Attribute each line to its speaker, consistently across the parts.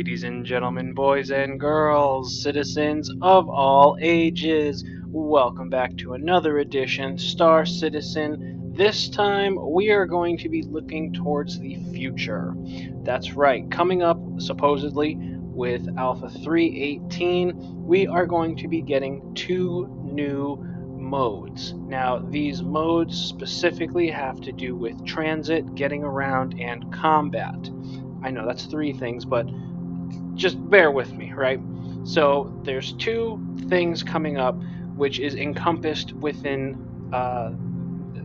Speaker 1: Ladies and gentlemen, boys and girls, citizens of all ages, welcome back to another edition, Star Citizen. This time we are going to be looking towards the future. That's right, coming up supposedly with Alpha 3.18, we are going to be getting two new modes. Now, these modes specifically have to do with transit, getting around, and combat. I know that's three things, but just bear with me, right? So there's two things coming up which is encompassed within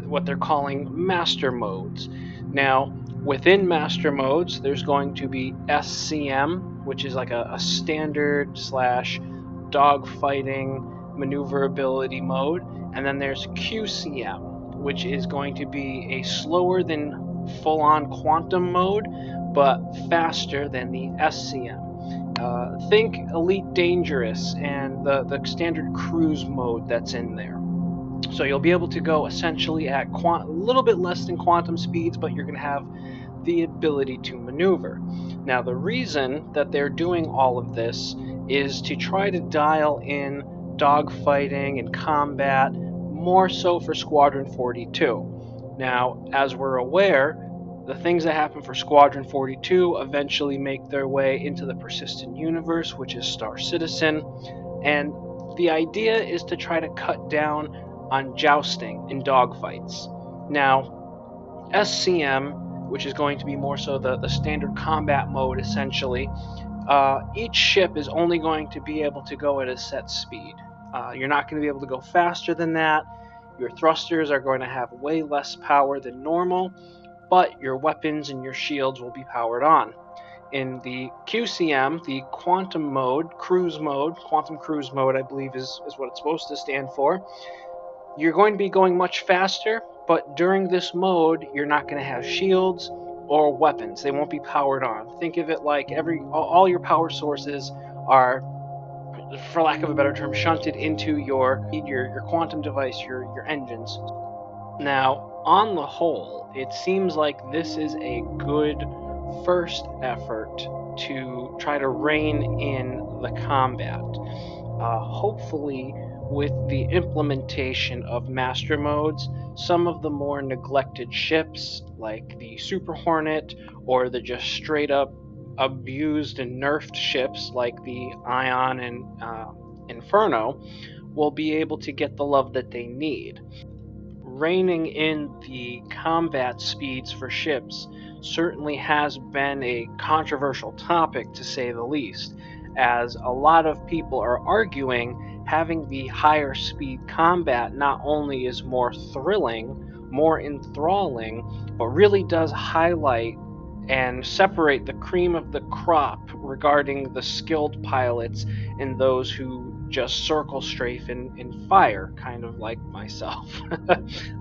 Speaker 1: what they're calling master modes. Now, within master modes, there's going to be SCM, which is like a standard slash dogfighting maneuverability mode, and then there's QCM, which is going to be a slower than full-on quantum mode, but faster than the SCM. Think Elite Dangerous and the standard cruise mode that's in there. So you'll be able to go essentially at a little bit less than quantum speeds, but you're going to have the ability to maneuver. Now, the reason that they're doing all of this is to try to dial in dogfighting and combat more so for Squadron 42. Now, as we're aware, the things that happen for Squadron 42 eventually make their way into the persistent universe, which is Star Citizen, and the idea is to try to cut down on jousting in dogfights. Now, SCM, which is going to be more so the standard combat mode essentially, each ship is only going to be able to go at a set speed. You're not going to be able to go faster than that. Your thrusters are going to have way less power than normal, but your weapons and your shields will be powered on. In the QCM, the quantum cruise mode, I believe is what it's supposed to stand for, you're going to be going much faster, but during this mode, you're not going to have shields or weapons. They won't be powered on. Think of it like all your power sources are, for lack of a better term, shunted into your quantum device, your engines. Now, on the whole, it seems like this is a good first effort to try to rein in the combat. Hopefully, with the implementation of master modes, some of the more neglected ships, like the Super Hornet, or the just straight up abused and nerfed ships like the Ion and Inferno, will be able to get the love that they need. Reining in the combat speeds for ships certainly has been a controversial topic, to say the least, as a lot of people are arguing having the higher speed combat not only is more thrilling, more enthralling, but really does highlight and separate the cream of the crop regarding the skilled pilots and those who just circle strafe and fire, kind of like myself.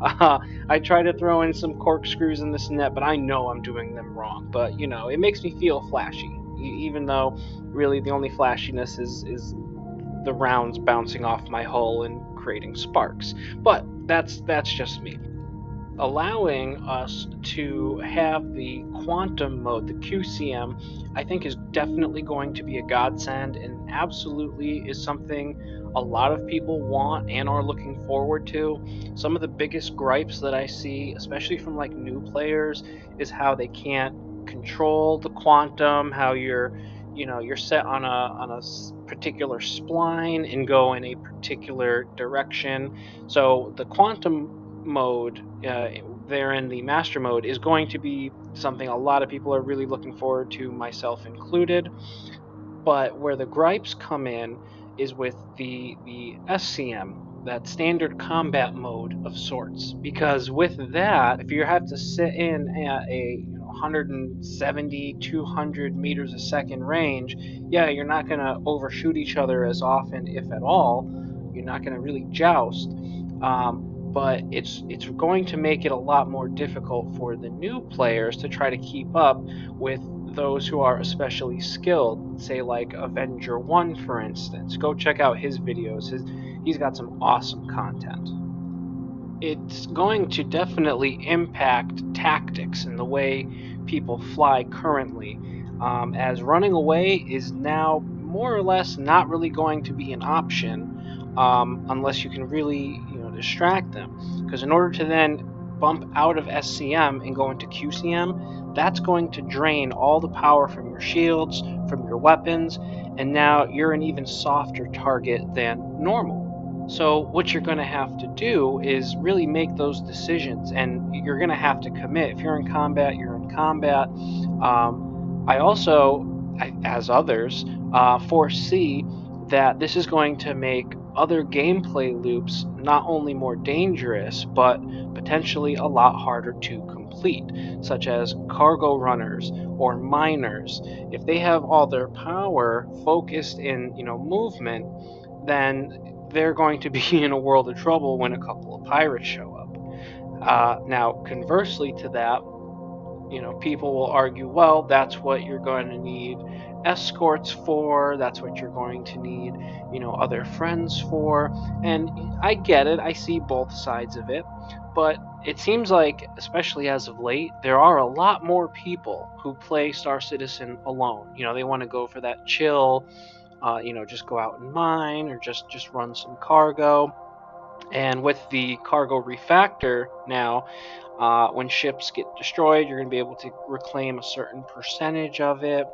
Speaker 1: I try to throw in some corkscrews in this net, but I know I'm doing them wrong. But, you know, it makes me feel flashy, even though really the only flashiness is the rounds bouncing off my hull and creating sparks. But that's just me. Allowing us to have the quantum mode, the QCM, I think is definitely going to be a godsend and absolutely is something a lot of people want and are looking forward to. Some of the biggest gripes that I see, especially from like new players, is how they can't control the quantum, how you're set on a particular spline and go in a particular direction. So the quantum mode there in the master mode is going to be something a lot of people are really looking forward to, myself included. But where the gripes come in is with the SCM, that standard combat mode of sorts, because with that, if you have to sit in at a 170, 200 meters a second range, yeah, you're not going to overshoot each other as often, if at all. You're not going to really joust. But it's going to make it a lot more difficult for the new players to try to keep up with those who are especially skilled, say like Avenger 1, for instance. Go check out his videos. He's got some awesome content. It's going to definitely impact tactics and the way people fly currently. as running away is now more or less not really going to be an option unless you can really distract them. Because in order to then bump out of SCM and go into QCM, that's going to drain all the power from your shields, from your weapons, and now you're an even softer target than normal. So what you're going to have to do is really make those decisions, and you're going to have to commit. If you're in combat, you're in combat. I also, as others, foresee that this is going to make other gameplay loops not only more dangerous, but potentially a lot harder to complete, such as cargo runners or miners. If they have all their power focused in movement, then they're going to be in a world of trouble when a couple of pirates show up. Now, conversely to that, people will argue, well, that's what you're going to need escorts for, that's what you're going to need, other friends for. And I get it, I see both sides of it, but it seems like, especially as of late, there are a lot more people who play Star Citizen alone. They want to go for that chill, just go out and mine or just run some cargo. And with the cargo refactor now, when ships get destroyed, you're going to be able to reclaim a certain percentage of it,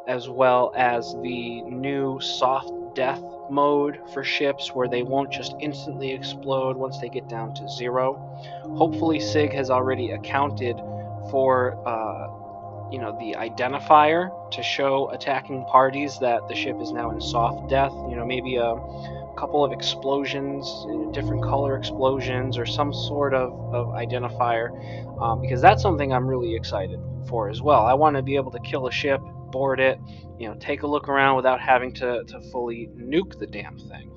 Speaker 1: as well as the new soft death mode for ships where they won't just instantly explode once they get down to 0. Hopefully SIG has already accounted for the identifier to show attacking parties that the ship is now in soft death. Maybe a couple of explosions, different color explosions, or some sort of identifier, because that's something I'm really excited for as well. I want to be able to kill a ship, board it, take a look around without having to fully nuke the damn thing.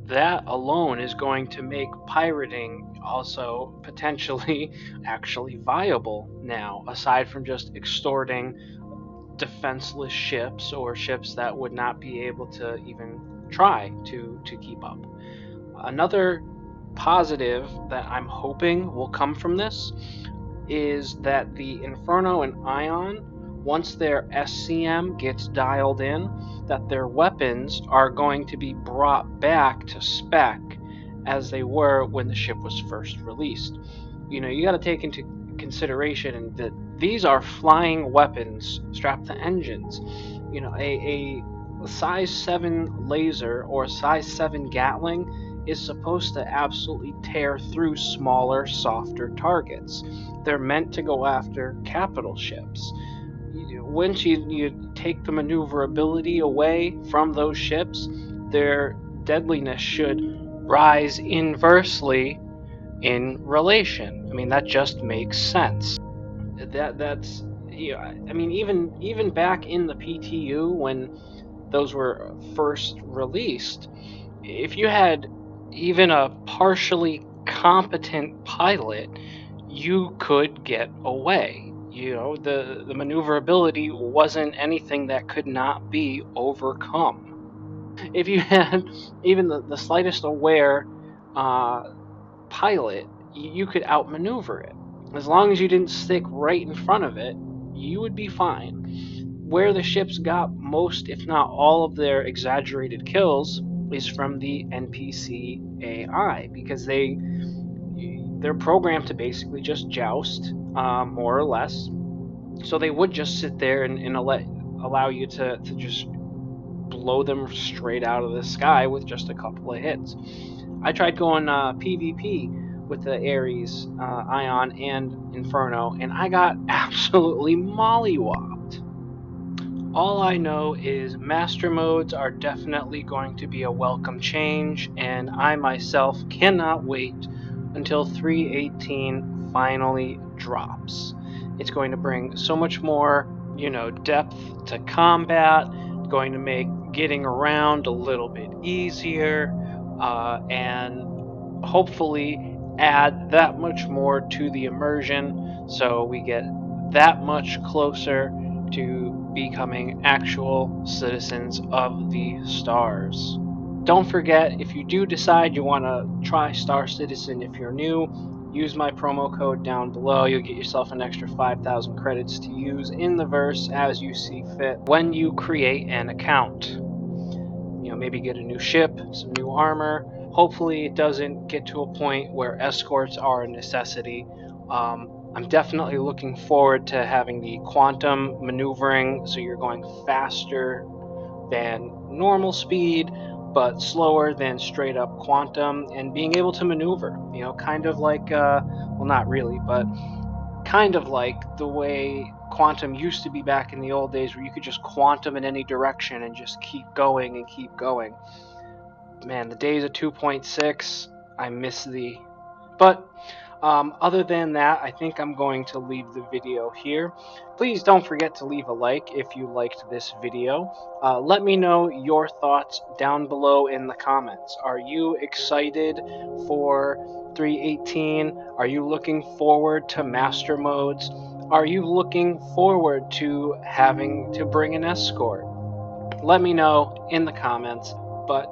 Speaker 1: That alone is going to make pirating also potentially actually viable now, aside from just extorting defenseless ships or ships that would not be able to even try to keep up. Another positive that I'm hoping will come from this is that the Inferno and Ion, once their SCM gets dialed in, that their weapons are going to be brought back to spec as they were when the ship was first released. You got to take into consideration that these are flying weapons strapped to engines. A size 7 laser or a size 7 Gatling is supposed to absolutely tear through smaller, softer targets. They're meant to go after capital ships. Once you take the maneuverability away from those ships, their deadliness should rise inversely in relation. I mean, that just makes sense. That's I mean, even back in the PTU when those were first released, if you had even a partially competent pilot, you could get away. The maneuverability wasn't anything that could not be overcome. If you had even the slightest aware pilot, you could outmaneuver it. As long as you didn't stick right in front of it, you would be fine. Where the ships got most, if not all, of their exaggerated kills is from the NPC AI, because they're programmed to basically just joust, more or less. So they would just sit there and allow you to just blow them straight out of the sky with just a couple of hits. I tried going PvP with the Ares, Ion, and Inferno, and I got absolutely mollywopped. All I know is master modes are definitely going to be a welcome change, and I myself cannot wait until 3.18 finally drops. It's going to bring so much more, depth to combat, going to make getting around a little bit easier, and hopefully add that much more to the immersion so we get that much closer to becoming actual citizens of the stars. Don't forget, if you do decide you want to try Star Citizen, if you're new, use my promo code down below. You'll get yourself an extra 5,000 credits to use in the verse as you see fit when you create an account. Maybe get a new ship, some new armor. Hopefully it doesn't get to a point where escorts are a necessity. I'm definitely looking forward to having the quantum maneuvering, so you're going faster than normal speed, but slower than straight up quantum, and being able to maneuver, kind of like, well, not really, but kind of like the way quantum used to be back in the old days, where you could just quantum in any direction and just keep going and keep going. Man, the days of 2.6, I miss thee. But other than that, I think I'm going to leave the video here. Please don't forget to leave a like if you liked this video. Let me know your thoughts down below in the comments. Are you excited for 3.18? Are you looking forward to master modes? Are you looking forward to having to bring an escort? Let me know in the comments, but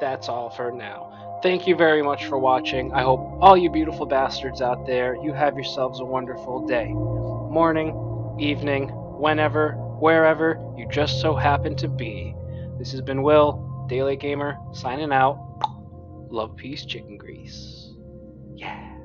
Speaker 1: that's all for now. Thank you very much for watching. I hope all you beautiful bastards out there, you have yourselves a wonderful day, morning, evening, whenever, wherever you just so happen to be. This has been Will, Daylight Gamer, signing out. Love, peace, chicken grease. Yeah.